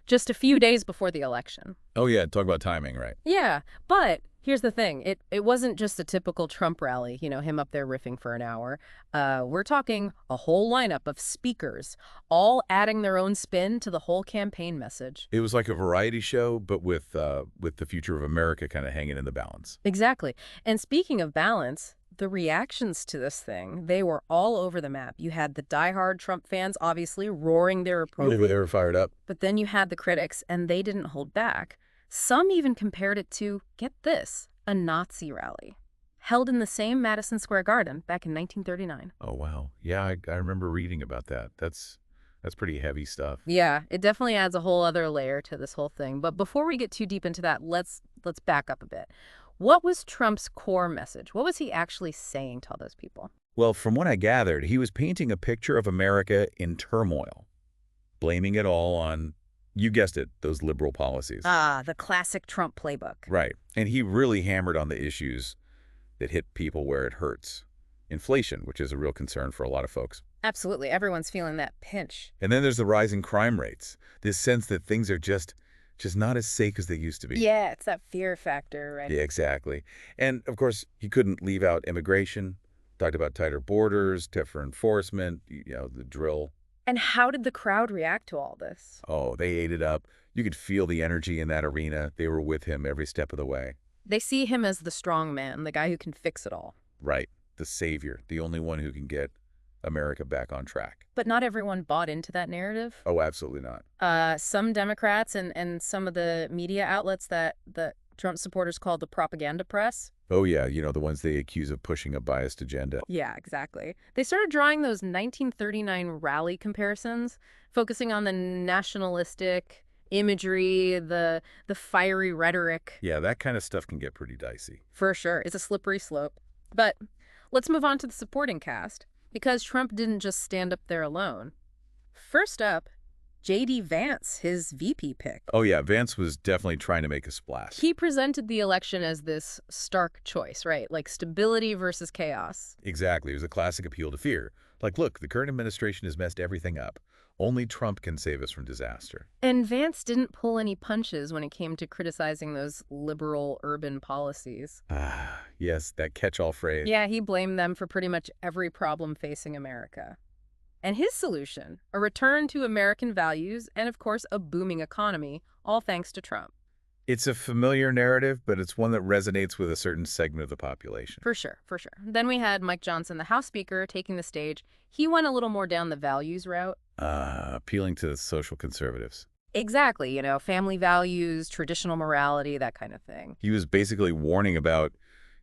just a few days before the election. Oh, yeah, talk about timing, right? Yeah, but here's the thing. It wasn't just a typical Trump rally, him up there riffing for an hour. We're talking a whole lineup of speakers, all adding their own spin to the whole campaign message. It was like a variety show, but with the future of America kind of hanging in the balance. Exactly. And speaking of balance, the reactions to this thing, they were all over the map. You had the diehard Trump fans, obviously, roaring their approval. They were fired up. But then you had the critics, and they didn't hold back. Some even compared it to, get this, a Nazi rally, held in the same Madison Square Garden back in 1939. Oh, wow. Yeah, I remember reading about that. That's pretty heavy stuff. Yeah, it definitely adds a whole other layer to this whole thing. But before we get too deep into that, let's back up a bit. What was Trump's core message? What was he actually saying to all those people? Well, from what I gathered, he was painting a picture of America in turmoil, blaming it all on, you guessed it, those liberal policies. Ah, the classic Trump playbook. Right. And he really hammered on the issues that hit people where it hurts. Inflation, which is a real concern for a lot of folks. Absolutely. Everyone's feeling that pinch. And then there's the rising crime rates, this sense that things are just not as safe as they used to be. Yeah, it's that fear factor, right? Yeah, exactly. And, of course, he couldn't leave out immigration, talked about tighter borders, tougher enforcement, the drill. And how did the crowd react to all this? Oh, they ate it up. You could feel the energy in that arena. They were with him every step of the way. They see him as the strong man, the guy who can fix it all. Right. The savior, the only one who can get America back on track. But not everyone bought into that narrative. Oh, absolutely not. Some Democrats and some of the media outlets that the Trump supporters called the propaganda press. Oh, yeah, the ones they accuse of pushing a biased agenda. Yeah, exactly. They started drawing those 1939 rally comparisons, focusing on the nationalistic imagery, the fiery rhetoric. Yeah, that kind of stuff can get pretty dicey. For sure. It's a slippery slope. But let's move on to the supporting cast, because Trump didn't just stand up there alone. First up, J.D. Vance, his VP pick. Oh, yeah, Vance was definitely trying to make a splash. He presented the election as this stark choice, right? Like stability versus chaos. Exactly. It was a classic appeal to fear. Like, look, the current administration has messed everything up. Only Trump can save us from disaster. And Vance didn't pull any punches when it came to criticizing those liberal urban policies. Ah, yes, that catch-all phrase. Yeah, he blamed them for pretty much every problem facing America. And his solution, a return to American values and, of course, a booming economy, all thanks to Trump. It's a familiar narrative, but it's one that resonates with a certain segment of the population. For sure, for sure. Then we had Mike Johnson, the House Speaker, taking the stage. He went a little more down the values route. Appealing to the social conservatives. Exactly, family values, traditional morality, that kind of thing. He was basically warning about,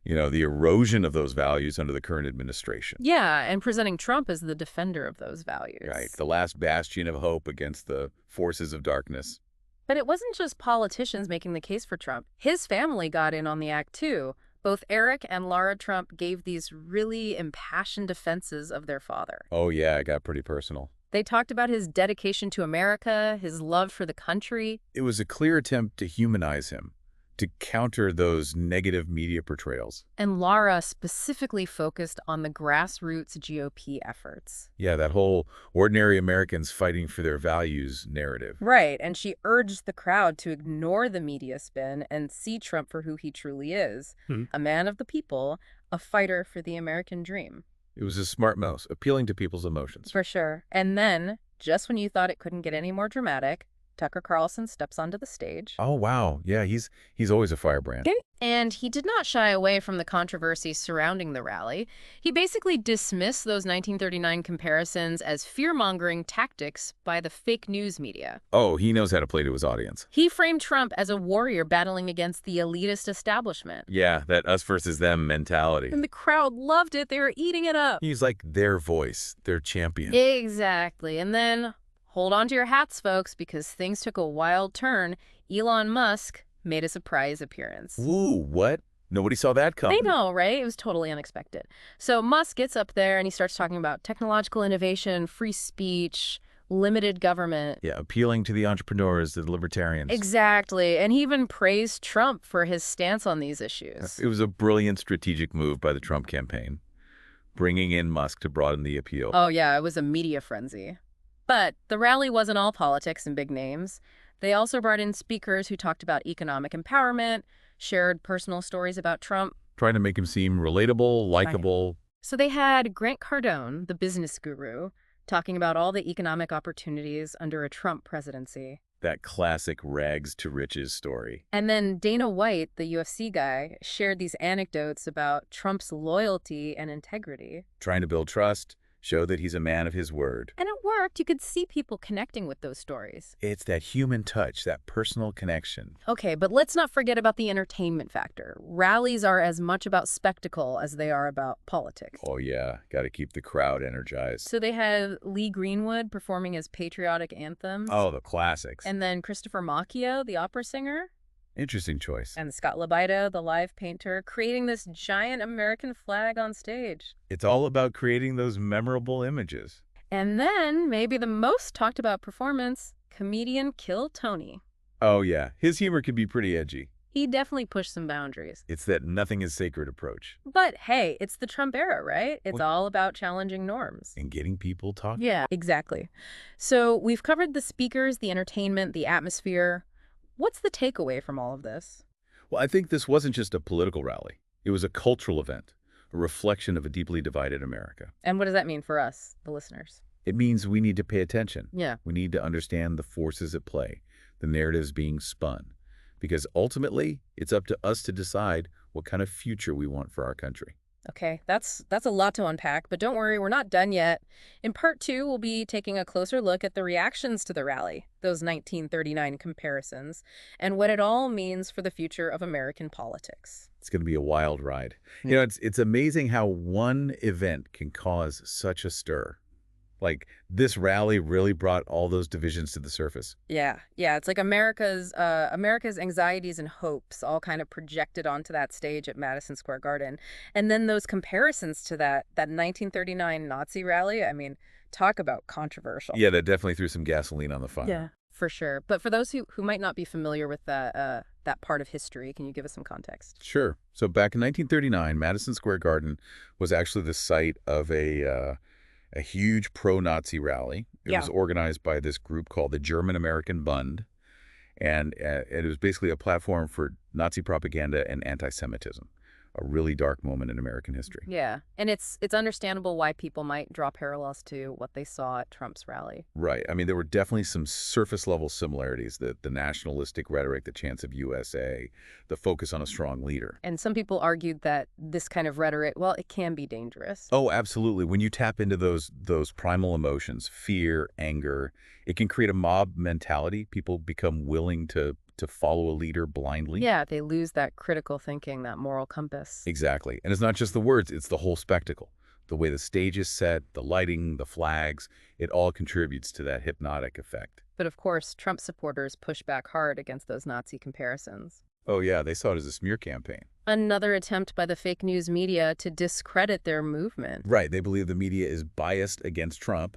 the erosion of those values under the current administration. Yeah, and presenting Trump as the defender of those values. Right, the last bastion of hope against the forces of darkness. But it wasn't just politicians making the case for Trump. His family got in on the act, too. Both Eric and Laura Trump gave these really impassioned defenses of their father. Oh, yeah, it got pretty personal. They talked about his dedication to America, his love for the country. It was a clear attempt to humanize him, to counter those negative media portrayals. And Laura specifically focused on the grassroots GOP efforts. Yeah, that whole ordinary Americans fighting for their values narrative. Right, and she urged the crowd to ignore the media spin and see Trump for who he truly is, a man of the people, a fighter for the American dream. It was a smart mouse, appealing to people's emotions. For sure. And then, just when you thought it couldn't get any more dramatic, Tucker Carlson steps onto the stage. Oh, wow. Yeah, he's always a firebrand. And he did not shy away from the controversy surrounding the rally. He basically dismissed those 1939 comparisons as fear-mongering tactics by the fake news media. Oh, he knows how to play to his audience. He framed Trump as a warrior battling against the elitist establishment. Yeah, that us versus them mentality. And the crowd loved it. They were eating it up. He's like their voice, their champion. Exactly. And then, hold on to your hats, folks, because things took a wild turn. Elon Musk made a surprise appearance. Ooh, what? Nobody saw that coming. I know, right? It was totally unexpected. So Musk gets up there and he starts talking about technological innovation, free speech, limited government. Yeah, appealing to the entrepreneurs, the libertarians. Exactly. And he even praised Trump for his stance on these issues. It was a brilliant strategic move by the Trump campaign, bringing in Musk to broaden the appeal. Oh, yeah, it was a media frenzy. But the rally wasn't all politics and big names. They also brought in speakers who talked about economic empowerment, shared personal stories about Trump. Trying to make him seem relatable, Right. likable. So they had Grant Cardone, the business guru, talking about all the economic opportunities under a Trump presidency. That classic rags to riches story. And then Dana White, the UFC guy, shared these anecdotes about Trump's loyalty and integrity. Trying to build trust, show that he's a man of his word. And it worked. You could see people connecting with those stories. It's that human touch, that personal connection. Okay, but let's not forget about the entertainment factor. Rallies are as much about spectacle as they are about politics. Oh yeah, got to keep the crowd energized. So they had Lee Greenwood performing his patriotic anthems. Oh, the classics. And then Christopher Macchio, the opera singer. Interesting choice. And Scott Libido, the live painter, creating this giant American flag on stage. It's all about creating those memorable images. And then, maybe the most talked about performance, comedian Kill Tony. Oh yeah, his humor can be pretty edgy. He definitely pushed some boundaries. It's that nothing is sacred approach. But hey, it's the Trump era, right? It's Well, all about challenging norms. and getting people talking. Yeah, exactly. So we've covered the speakers, the entertainment, the atmosphere. What's the takeaway from all of this? Well, I think this wasn't just a political rally. It was a cultural event, a reflection of a deeply divided America. And what does that mean for us, the listeners? It means we need to pay attention. Yeah. We need to understand the forces at play, the narratives being spun. Because ultimately, it's up to us to decide what kind of future we want for our country. Okay, that's a lot to unpack, but don't worry, we're not done yet. In part 2, we'll be taking a closer look at the reactions to the rally, those 1939 comparisons, and what it all means for the future of American politics. It's going to be a wild ride. You know, it's amazing how one event can cause such a stir. Like, this rally really brought all those divisions to the surface. Yeah, it's like America's anxieties and hopes all kind of projected onto that stage at Madison Square Garden. And then those comparisons to that 1939 Nazi rally, I mean, talk about controversial. Yeah, that definitely threw some gasoline on the fire. Yeah, for sure. But for those who might not be familiar with that part of history, can you give us some context? Sure. So back in 1939, Madison Square Garden was actually the site of a huge pro-Nazi rally. It was organized by this group called the German-American Bund, and it was basically a platform for Nazi propaganda and anti-Semitism, a really dark moment in American history. Yeah, and it's understandable why people might draw parallels to what they saw at Trump's rally. Right. I mean, there were definitely some surface-level similarities, the nationalistic rhetoric, the chants of USA, the focus on a strong leader. And some people argued that this kind of rhetoric, well, it can be dangerous. Oh, absolutely. When you tap into those primal emotions, fear, anger, it can create a mob mentality. People become willing to follow a leader blindly. Yeah, they lose that critical thinking, that moral compass. Exactly. And it's not just the words, it's the whole spectacle. The way the stage is set, the lighting, the flags, it all contributes to that hypnotic effect. But of course, Trump supporters push back hard against those Nazi comparisons. Oh yeah, they saw it as a smear campaign. Another attempt by the fake news media to discredit their movement. Right. They believe the media is biased against Trump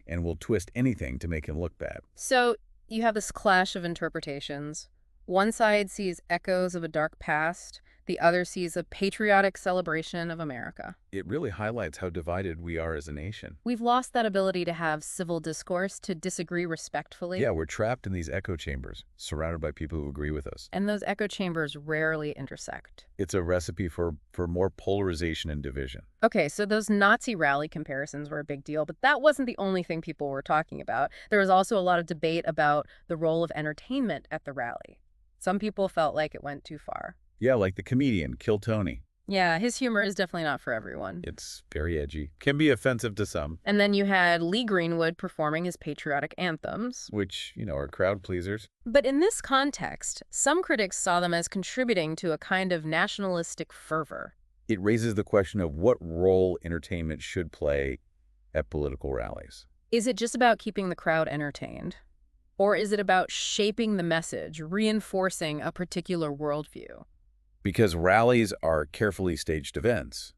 and will twist anything to make him look bad. So you have this clash of interpretations. One side sees echoes of a dark past. The other sees a patriotic celebration of America. It really highlights how divided we are as a nation. We've lost that ability to have civil discourse, to disagree respectfully. Yeah, we're trapped in these echo chambers, surrounded by people who agree with us. And those echo chambers rarely intersect. It's a recipe for more polarization and division. Okay, so those Nazi rally comparisons were a big deal, but that wasn't the only thing people were talking about. There was also a lot of debate about the role of entertainment at the rally. Some people felt like it went too far. Yeah, like the comedian, Kill Tony. Yeah, his humor is definitely not for everyone. It's very edgy. Can be offensive to some. And then you had Lee Greenwood performing his patriotic anthems. Which, are crowd pleasers. But in this context, some critics saw them as contributing to a kind of nationalistic fervor. It raises the question of what role entertainment should play at political rallies. Is it just about keeping the crowd entertained? Or is it about shaping the message, reinforcing a particular worldview? Because rallies are carefully staged events.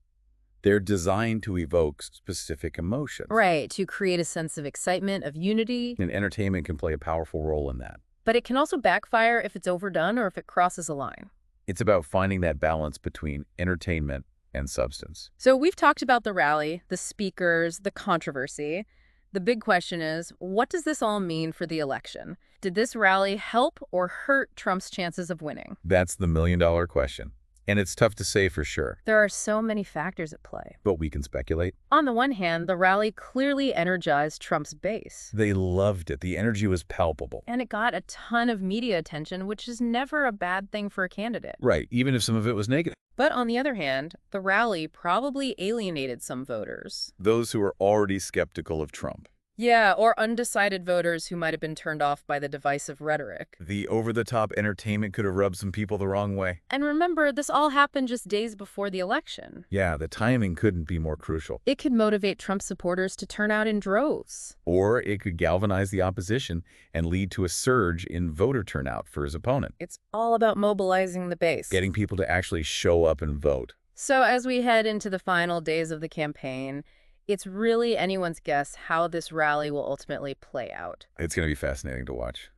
They're designed to evoke specific emotions. Right, to create a sense of excitement, of unity. And entertainment can play a powerful role in that. But it can also backfire if it's overdone or if it crosses a line. It's about finding that balance between entertainment and substance. So we've talked about the rally, the speakers, the controversy. The big question is, what does this all mean for the election? Did this rally help or hurt Trump's chances of winning? That's the million-dollar question. And it's tough to say for sure, There are so many factors at play. but we can speculate. On the one hand, the rally clearly energized Trump's base. They loved it. The energy was palpable. And it got a ton of media attention, which is never a bad thing for a candidate. Right, even if some of it was negative. But on the other hand, the rally probably alienated some voters. Those who were already skeptical of Trump. Yeah, or undecided voters who might have been turned off by the divisive rhetoric. The over-the-top entertainment could have rubbed some people the wrong way. And remember, this all happened just days before the election. Yeah, the timing couldn't be more crucial. It could motivate Trump supporters to turn out in droves. Or it could galvanize the opposition and lead to a surge in voter turnout for his opponent, It's all about mobilizing the base. getting people to actually show up and vote. So as we head into the final days of the campaign, it's really anyone's guess how this rally will ultimately play out. It's going to be fascinating to watch.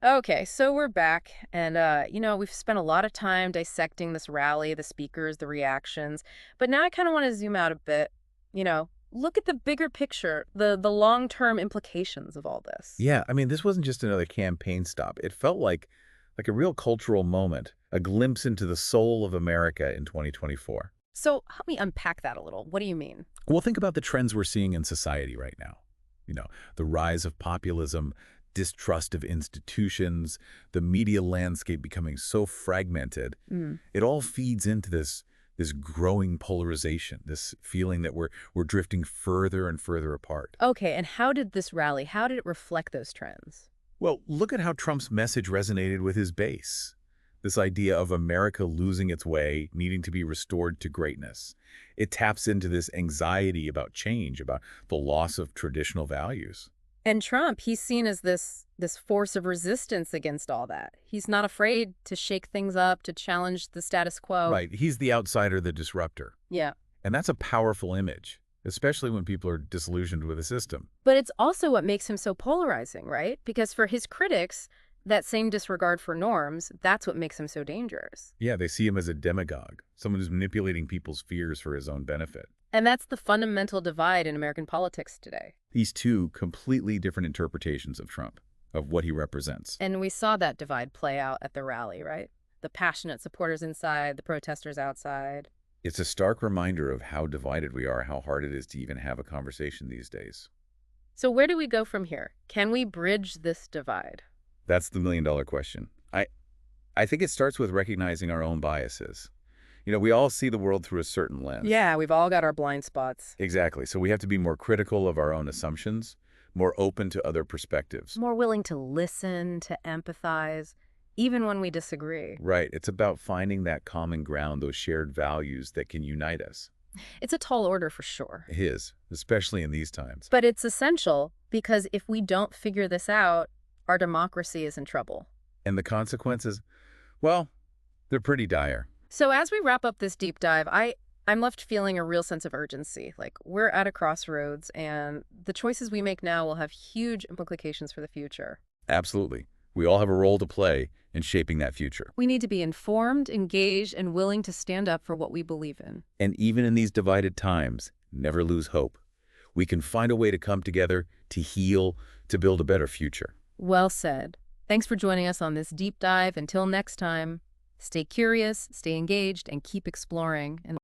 Okay, so we're back, and, we've spent a lot of time dissecting this rally, the speakers, the reactions, but now I kind of want to zoom out a bit, look at the bigger picture, the long-term implications of all this. Yeah, I mean, this wasn't just another campaign stop. It felt like a real cultural moment, a glimpse into the soul of America in 2024. So help me unpack that a little. What do you mean? Well, think about the trends we're seeing in society right now. The rise of populism, distrust of institutions, the media landscape becoming so fragmented. It all feeds into this growing polarization, this feeling that we're drifting further and further apart. Okay, and how did this rally, how did it reflect those trends? Well, look at how Trump's message resonated with his base. This idea of America losing its way, needing to be restored to greatness. It taps into this anxiety about change, about the loss of traditional values. And Trump, he's seen as this force of resistance against all that. He's not afraid to shake things up, to challenge the status quo. Right, he's the outsider, the disruptor. Yeah. And that's a powerful image, especially when people are disillusioned with the system. But it's also what makes him so polarizing, right? Because for his critics, that same disregard for norms, that's what makes him so dangerous. Yeah, they see him as a demagogue, someone who's manipulating people's fears for his own benefit. And that's the fundamental divide in American politics today. These two completely different interpretations of Trump, of what he represents. And we saw that divide play out at the rally, right? The passionate supporters inside, the protesters outside. It's a stark reminder of how divided we are, how hard it is to even have a conversation these days. So where do we go from here? Can we bridge this divide? That's the million-dollar question. I think it starts with recognizing our own biases. We all see the world through a certain lens. Yeah, we've all got our blind spots. Exactly. So we have to be more critical of our own assumptions, more open to other perspectives. More willing to listen, to empathize, even when we disagree. Right. It's about finding that common ground, those shared values that can unite us. It's a tall order for sure. It is, especially in these times. But it's essential because if we don't figure this out, our democracy is in trouble. And the consequences, well, they're pretty dire. So as we wrap up this deep dive, I'm left feeling a real sense of urgency. Like, we're at a crossroads, and the choices we make now will have huge implications for the future. Absolutely. We all have a role to play in shaping that future. We need to be informed, engaged, and willing to stand up for what we believe in. And even in these divided times, never lose hope. We can find a way to come together, to heal, to build a better future. Well said. Thanks for joining us on this deep dive. Until next time, stay curious, stay engaged, and keep exploring. And